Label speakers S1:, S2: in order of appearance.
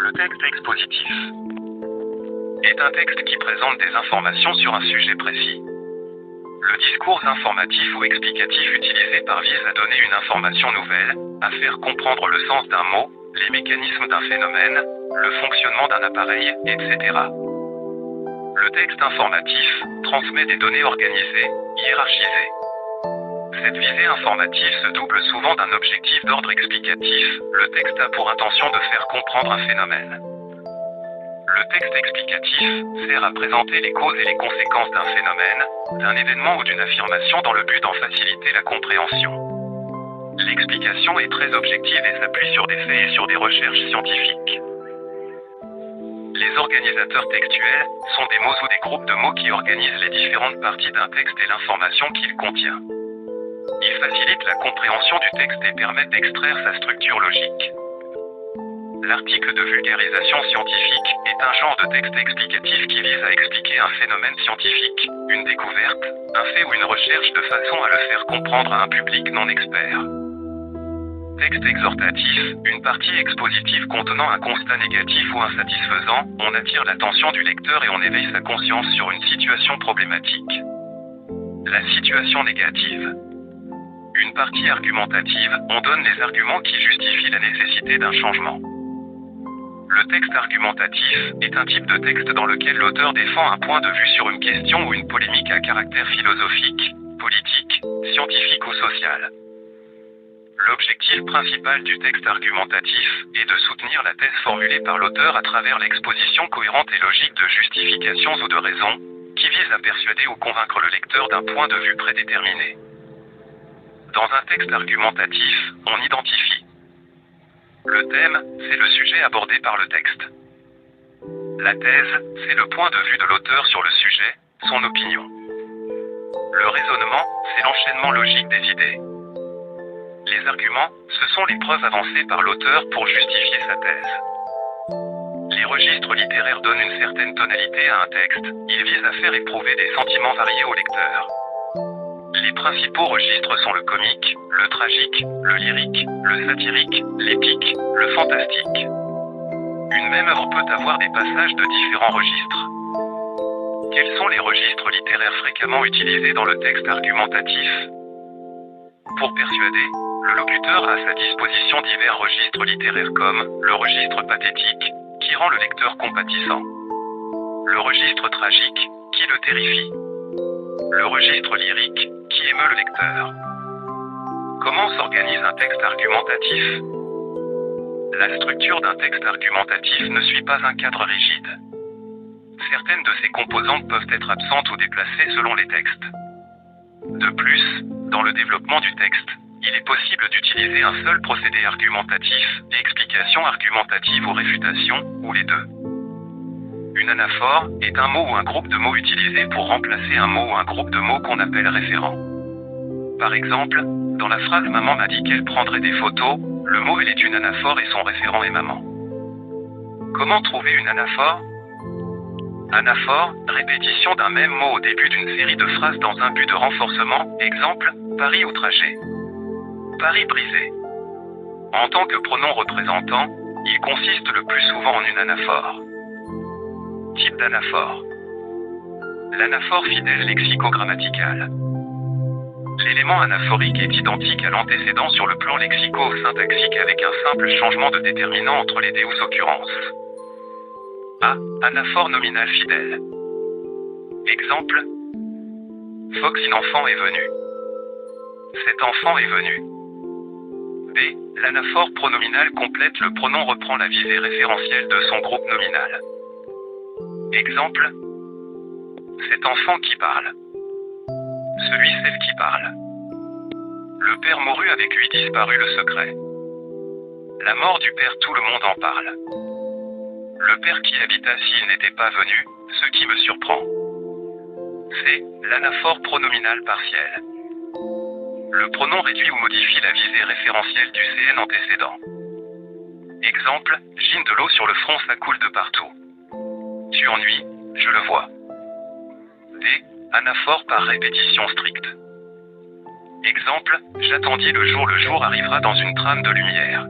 S1: Le texte expositif est un texte qui présente des informations sur un sujet précis. Le discours informatif ou explicatif utilisé vise à donner une information nouvelle, à faire comprendre le sens d'un mot, les mécanismes d'un phénomène, le fonctionnement d'un appareil, etc. Le texte informatif transmet des données organisées, hiérarchisées. Cette visée informative se double souvent d'un objectif d'ordre explicatif. Le texte a pour intention de faire comprendre un phénomène. Le texte explicatif sert à présenter les causes et les conséquences d'un phénomène, d'un événement ou d'une affirmation dans le but d'en faciliter la compréhension. L'explication est très objective et s'appuie sur des faits et sur des recherches scientifiques. Les organisateurs textuels sont des mots ou des groupes de mots qui organisent les différentes parties d'un texte et l'information qu'il contient. Ils facilitent la compréhension du texte et permettent d'extraire sa structure logique. L'article de vulgarisation scientifique est un genre de texte explicatif qui vise à expliquer un phénomène scientifique, une découverte, un fait ou une recherche de façon à le faire comprendre à un public non expert. Texte exhortatif, une partie expositive contenant un constat négatif ou insatisfaisant, on attire l'attention du lecteur et on éveille sa conscience sur une situation problématique. La situation négative. Une partie argumentative, on donne les arguments qui justifient la nécessité d'un changement. Le texte argumentatif est un type de texte dans lequel l'auteur défend un point de vue sur une question ou une polémique à caractère philosophique, politique, scientifique ou social. L'objectif principal du texte argumentatif est de soutenir la thèse formulée par l'auteur à travers l'exposition cohérente et logique de justifications ou de raisons, qui vise à persuader ou convaincre le lecteur d'un point de vue prédéterminé. Dans un texte argumentatif, on identifie. Le thème, c'est le sujet abordé par le texte. La thèse, c'est le point de vue de l'auteur sur le sujet, son opinion. Le raisonnement, c'est l'enchaînement logique des idées. Les arguments, ce sont les preuves avancées par l'auteur pour justifier sa thèse. Les registres littéraires donnent une certaine tonalité à un texte, ils visent à faire éprouver des sentiments variés au lecteur. Les principaux registres sont le comique, le tragique, le lyrique, le satirique, l'épique, le fantastique. Une même œuvre peut avoir des passages de différents registres. Quels sont les registres littéraires fréquemment utilisés dans le texte argumentatif ? Pour persuader, le locuteur a à sa disposition divers registres littéraires comme le registre pathétique, qui rend le lecteur compatissant. Le registre tragique, qui le terrifie. Le registre lyrique, qui émeut le lecteur. Comment s'organise un texte argumentatif ? La structure d'un texte argumentatif ne suit pas un cadre rigide. Certaines de ses composantes peuvent être absentes ou déplacées selon les textes. De plus, dans le développement du texte, il est possible d'utiliser un seul procédé argumentatif, explication argumentative ou réfutation, ou les deux. Une anaphore est un mot ou un groupe de mots utilisé pour remplacer un mot ou un groupe de mots qu'on appelle référent. Par exemple, dans la phrase « Maman m'a dit qu'elle prendrait des photos », le mot « elle » est une anaphore et son référent est « maman ». Comment trouver une anaphore ? Anaphore, répétition d'un même mot au début d'une série de phrases dans un but de renforcement, exemple, Paris outragé. Paris brisé. En tant que pronom représentant, il consiste le plus souvent en une anaphore. Type d'anaphore. L'anaphore fidèle lexico-grammatical. L'élément anaphorique est identique à l'antécédent sur le plan lexico-syntaxique avec un simple changement de déterminant entre les deux occurrences. A. Anaphore nominal fidèle. Exemple. Fox, un enfant est venu. Cet enfant est venu. B. L'anaphore pronominal complète le pronom reprend la visée référentielle de son groupe nominal. Exemple. Cet enfant qui parle. Celui, celle qui parle. Le père mourut avec lui disparut le secret. La mort du père, tout le monde en parle. Le père qui habita s'il n'était pas venu, ce qui me surprend. C'est l'anaphore pronominal partiel. Le pronom réduit ou modifie la visée référentielle du CN antécédent. Exemple, Gine de l'eau sur le front, ça coule de partout. Tu ennuies, je le vois. D. Anaphore par répétition stricte. Exemple, j'attendis le jour arrivera dans une trame de lumière.